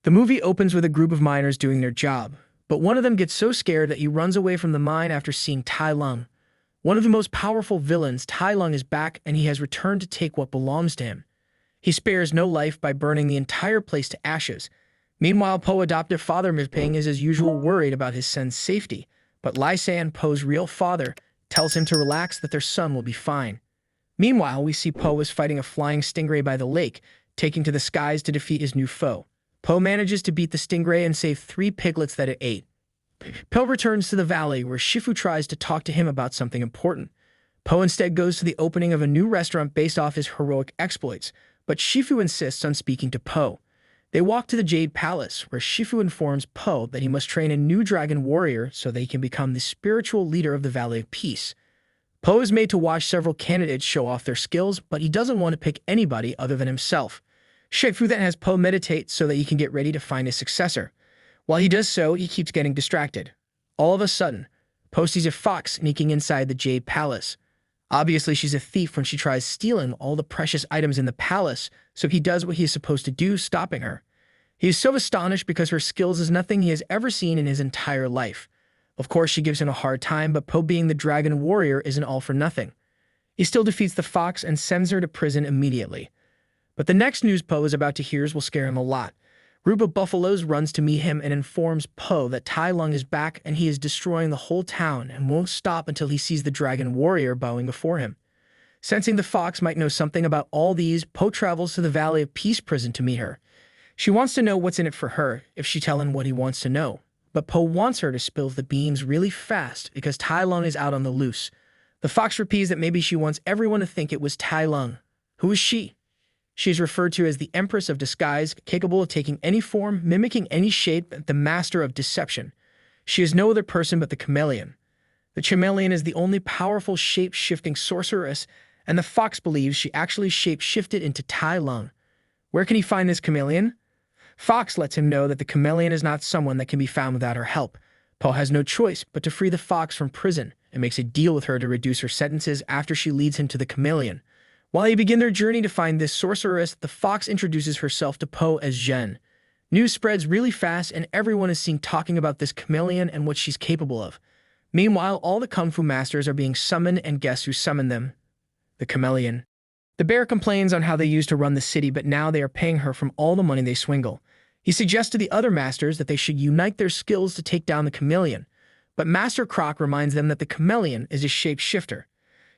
The movie opens with a group of miners doing their job, but one of them gets so scared that he runs away from the mine after seeing Tai Lung. One of the most powerful villains, Tai Lung, is back and he has returned to take what belongs to him. He spares no life by burning the entire place to ashes. Meanwhile, Poe's adoptive father, Miping, is as usual worried about his son's safety, but Lai San, Poe's real father, tells him to relax, that their son will be fine. Meanwhile, we see Poe is fighting a flying stingray by the lake, taking to the skies to defeat his new foe. Poe manages to beat the stingray and save 3 piglets that it ate. Poe returns to the valley, where Shifu tries to talk to him about something important. Poe instead goes to the opening of a new restaurant based off his heroic exploits, but Shifu insists on speaking to Poe. They walk to the Jade Palace, where Shifu informs Poe that he must train a new dragon warrior so that he can become the spiritual leader of the Valley of Peace. Poe is made to watch several candidates show off their skills, but he doesn't want to pick anybody other than himself. Shifu then has Poe meditate so that he can get ready to find his successor. While he does so, he keeps getting distracted. All of a sudden, Poe sees a fox sneaking inside the Jade Palace. Obviously, she's a thief when she tries stealing all the precious items in the palace, so he does what he is supposed to do, stopping her. He is so astonished because her skills is nothing he has ever seen in his entire life. Of course, she gives him a hard time, but Poe, being the dragon warrior, isn't all for nothing. He still defeats the fox and sends her to prison immediately. But the next news Poe is about to hear will scare him a lot. Group of buffaloes runs to meet him and informs Poe that Tai Lung is back and he is destroying the whole town and won't stop until he sees the dragon warrior bowing before him. Sensing the fox might know something about all these, Poe travels to the Valley of Peace prison to meet her. She wants to know what's in it for her if she tells him what he wants to know. But Poe wants her to spill the beans really fast because Tai Lung is out on the loose. The fox repeats that maybe she wants everyone to think it was Tai Lung. Who is she? She is referred to as the Empress of Disguise, capable of taking any form, mimicking any shape, the master of deception. She is no other person but the Chameleon. The Chameleon is the only powerful shape-shifting sorceress, and the fox believes she actually shape-shifted into Tai Lung. Where can he find this Chameleon? Fox lets him know that the Chameleon is not someone that can be found without her help. Poe has no choice but to free the fox from prison and makes a deal with her to reduce her sentences after she leads him to the Chameleon. While they begin their journey to find this sorceress, the fox introduces herself to Poe as Zhen. News spreads really fast and everyone is seen talking about this Chameleon and what she's capable of. Meanwhile, all the Kung Fu masters are being summoned, and guess who summoned them? The Chameleon. The bear complains on how they used to run the city, but now they are paying her from all the money they swindle. He suggests to the other masters that they should unite their skills to take down the Chameleon, but Master Croc reminds them that the Chameleon is a shapeshifter.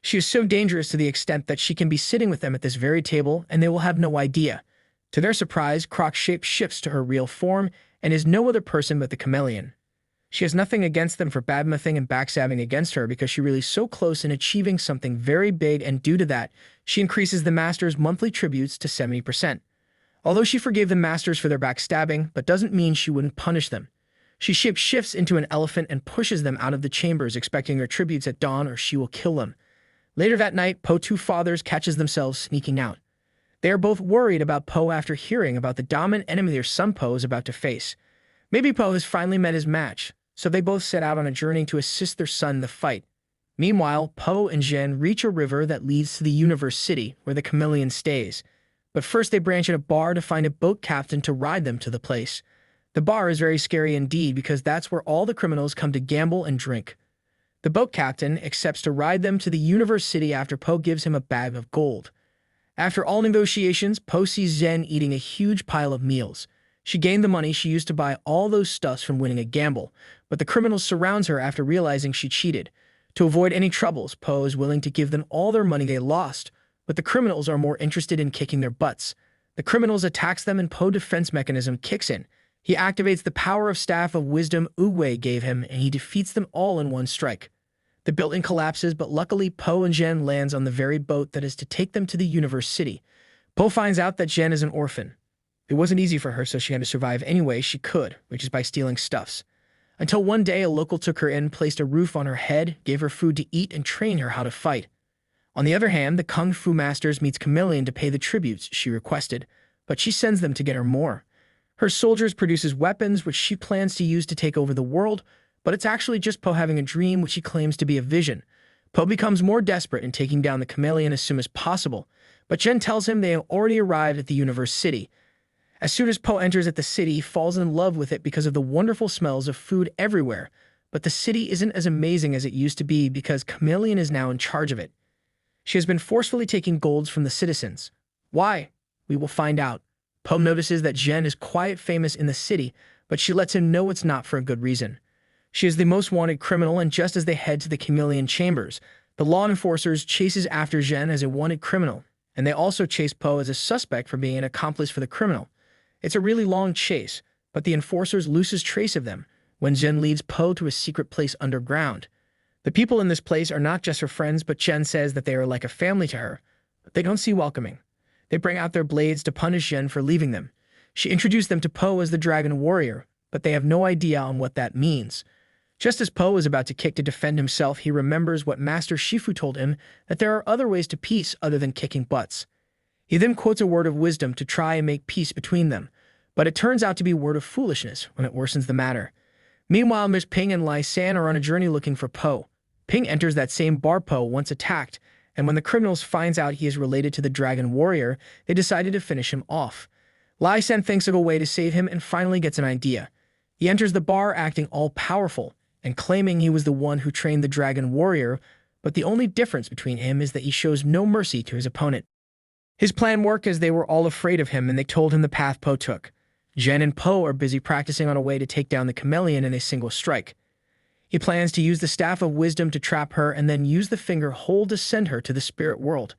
She is so dangerous to the extent that she can be sitting with them at this very table and they will have no idea. To their surprise, Croc shape shifts to her real form and is no other person but the Chameleon. She has nothing against them for badmouthing and backstabbing against her because she really is so close in achieving something very big, and due to that, she increases the Masters' monthly tributes to 70%. Although she forgave the Masters for their backstabbing, but doesn't mean she wouldn't punish them. She shape-shifts into an elephant and pushes them out of the chambers, expecting their tributes at dawn or she will kill them. Later that night, Poe's 2 fathers catches themselves sneaking out. They are both worried about Poe after hearing about the dominant enemy their son Poe is about to face. Maybe Poe has finally met his match, so they both set out on a journey to assist their son in the fight. Meanwhile, Poe and Zhen reach a river that leads to the Universe City, where the Chameleon stays. But first they branch at a bar to find a boat captain to ride them to the place. The bar is very scary indeed because that's where all the criminals come to gamble and drink. The boat captain accepts to ride them to the Universe City after Poe gives him a bag of gold. After all negotiations, Poe sees Zhen eating a huge pile of meals. She gained the money she used to buy all those stuffs from winning a gamble, but the criminals surrounds her after realizing she cheated. To avoid any troubles, Poe is willing to give them all their money they lost, but the criminals are more interested in kicking their butts. The criminals attacks them and Poe's defense mechanism kicks in. He activates the power of Staff of Wisdom Uwei gave him, and he defeats them all in one strike. The building collapses, but luckily Poe and Zhen lands on the very boat that is to take them to the Universe City. Poe finds out that Zhen is an orphan. It wasn't easy for her, so she had to survive any way she could, which is by stealing stuffs. Until one day a local took her in, placed a roof on her head, gave her food to eat, and trained her how to fight. On the other hand, the Kung Fu Masters meets Chameleon to pay the tributes she requested, but she sends them to get her more. Her soldiers produces weapons which she plans to use to take over the world, but it's actually just Poe having a dream which he claims to be a vision. Poe becomes more desperate in taking down the Chameleon as soon as possible, but Zhen tells him they have already arrived at the Universe City. As soon as Po enters at the city, he falls in love with it because of the wonderful smells of food everywhere. But the city isn't as amazing as it used to be because Chameleon is now in charge of it. She has been forcefully taking golds from the citizens. Why? We will find out. Po notices that Jen is quite famous in the city, but she lets him know it's not for a good reason. She is the most wanted criminal, and just as they head to the Chameleon chambers, the law enforcers chases after Jen as a wanted criminal, and they also chase Po as a suspect for being an accomplice for the criminal. It's a really long chase, but the enforcers loses trace of them when Jen leads Po to a secret place underground. The people in this place are not just her friends, but Jen says that they are like a family to her. They don't seem welcoming. They bring out their blades to punish Jen for leaving them. She introduced them to Po as the Dragon Warrior, but they have no idea on what that means. Just as Po is about to kick to defend himself, he remembers what Master Shifu told him, that there are other ways to peace other than kicking butts. He then quotes a word of wisdom to try and make peace between them, but it turns out to be a word of foolishness when it worsens the matter. Meanwhile, Miss Ping and Lai San are on a journey looking for Po. Ping enters that same bar Po once attacked, and when the criminals finds out he is related to the Dragon Warrior, they decided to finish him off. Lai San thinks of a way to save him and finally gets an idea. He enters the bar acting all-powerful and claiming he was the one who trained the Dragon Warrior, but the only difference between him is that he shows no mercy to his opponent. His plan worked as they were all afraid of him and they told him the path Po took. Jen and Po are busy practicing on a way to take down the Chameleon in a single strike. He plans to use the Staff of Wisdom to trap her and then use the finger hold to send her to the spirit world.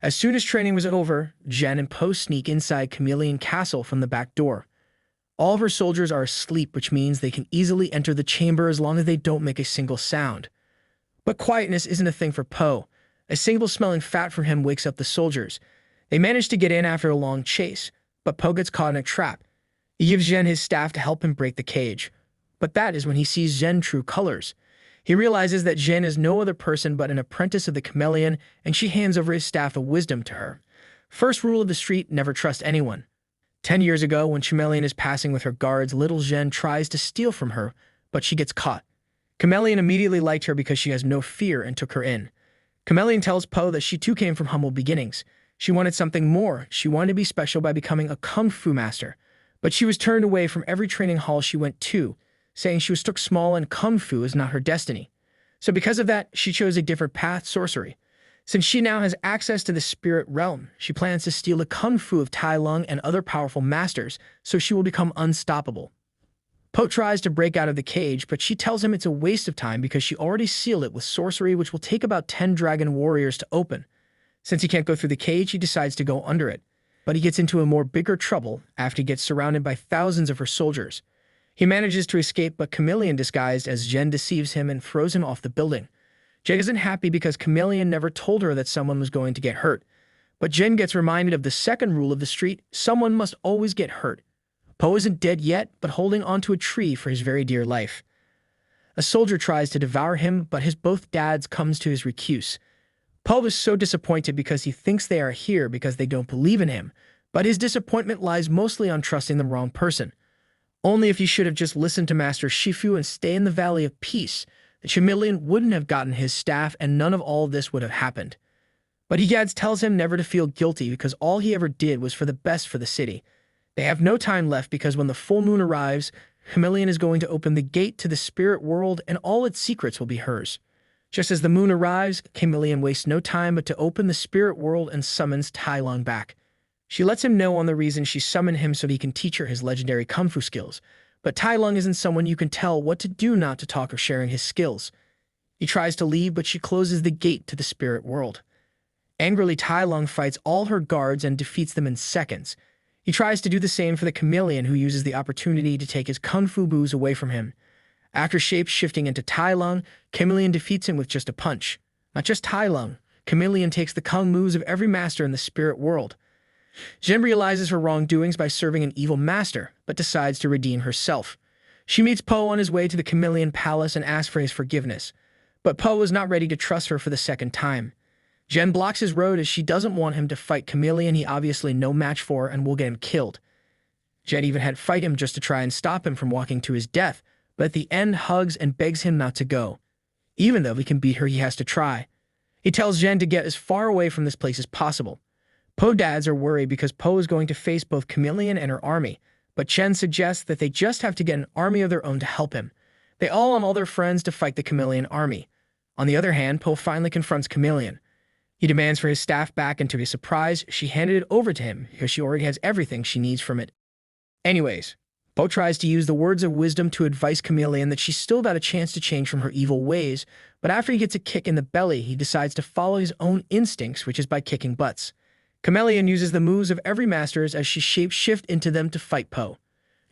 As soon as training was over, Jen and Po sneak inside Chameleon Castle from the back door. All of her soldiers are asleep, which means they can easily enter the chamber as long as they don't make a single sound. But quietness isn't a thing for Po. A single smelling fat from him wakes up the soldiers. They manage to get in after a long chase, but Po gets caught in a trap. He gives Jen his staff to help him break the cage. But that is when he sees Jen's true colors. He realizes that Jen is no other person but an apprentice of the Chameleon, and she hands over his Staff of Wisdom to her. First rule of the street, never trust anyone. 10 years ago, when Chameleon is passing with her guards, little Jen tries to steal from her, but she gets caught. Chameleon immediately liked her because she has no fear and took her in. Chameleon tells Po that she too came from humble beginnings. She wanted something more. She wanted to be special by becoming a kung fu master. But she was turned away from every training hall she went to, saying she was stuck small and kung fu is not her destiny. So because of that, she chose a different path, sorcery. Since she now has access to the spirit realm, she plans to steal the kung fu of Tai Lung and other powerful masters, so she will become unstoppable. Po tries to break out of the cage, but she tells him it's a waste of time because she already sealed it with sorcery, which will take about 10 dragon warriors to open. Since he can't go through the cage, he decides to go under it. But he gets into a more bigger trouble after he gets surrounded by thousands of her soldiers. He manages to escape, but Chameleon disguised as Jen deceives him and throws him off the building. Jen isn't happy because Chameleon never told her that someone was going to get hurt. But Jen gets reminded of the second rule of the street, someone must always get hurt. Po isn't dead yet, but holding onto a tree for his very dear life. A soldier tries to devour him, but his both dads comes to his rescue. Po is so disappointed because he thinks they are here because they don't believe in him, but his disappointment lies mostly on trusting the wrong person. Only if he should have just listened to Master Shifu and stay in the Valley of Peace, the Chameleon wouldn't have gotten his staff and none of all this would have happened. But he tells him never to feel guilty because all he ever did was for the best for the city. They have no time left because when the full moon arrives, Chameleon is going to open the gate to the spirit world and all its secrets will be hers. Just as the moon arrives, Chameleon wastes no time but to open the spirit world and summons Tai Lung back. She lets him know on the reason she summoned him so he can teach her his legendary kung fu skills. But Tai Lung isn't someone you can tell what to do not to talk or sharing his skills. He tries to leave, but she closes the gate to the spirit world. Angrily, Tai Lung fights all her guards and defeats them in seconds. He tries to do the same for the Chameleon, who uses the opportunity to take his kung fu moves away from him. After shape-shifting into Tai Lung, Chameleon defeats him with just a punch. Not just Tai Lung, Chameleon takes the kung moves of every master in the spirit world. Jen realizes her wrongdoings by serving an evil master, but decides to redeem herself. She meets Po on his way to the Chameleon Palace and asks for his forgiveness. But Po is not ready to trust her for the second time. Jen blocks his road as she doesn't want him to fight Chameleon he obviously no match for and will get him killed. Jen even had to fight him just to try and stop him from walking to his death, but at the end hugs and begs him not to go. Even though he can beat her, he has to try. He tells Jen to get as far away from this place as possible. Po dads are worried because Po is going to face both Chameleon and her army, but Chen suggests that they just have to get an army of their own to help him. They all and all their friends to fight the Chameleon army. On the other hand, Po finally confronts Chameleon. He demands for his staff back, and to his surprise, she handed it over to him because she already has everything she needs from it. Anyways, Po tries to use the words of wisdom to advise Chameleon that she's still got a chance to change from her evil ways, but after he gets a kick in the belly, he decides to follow his own instincts, which is by kicking butts. Chameleon uses the moves of every masters as she shape-shift into them to fight Po.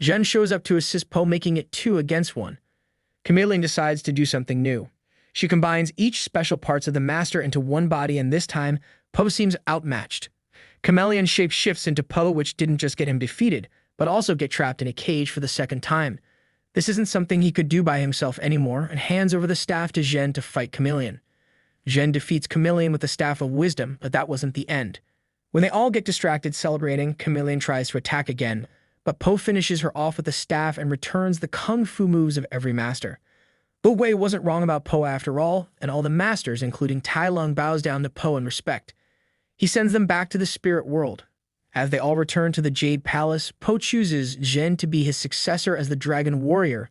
Zhen shows up to assist Po, making it 2 against 1. Chameleon decides to do something new. She combines each special parts of the master into one body, and this time, Po seems outmatched. Chameleon shape-shifts into Po, which didn't just get him defeated, but also get trapped in a cage for the second time. This isn't something he could do by himself anymore, and hands over the staff to Zhen to fight Chameleon. Zhen defeats Chameleon with the Staff of Wisdom, but that wasn't the end. When they all get distracted celebrating, Chameleon tries to attack again, but Po finishes her off with the staff and returns the kung fu moves of every master. Bu Wei wasn't wrong about Po after all, and all the masters, including Tai Lung, bows down to Po in respect. He sends them back to the spirit world. As they all return to the Jade Palace, Po chooses Zhen to be his successor as the Dragon Warrior,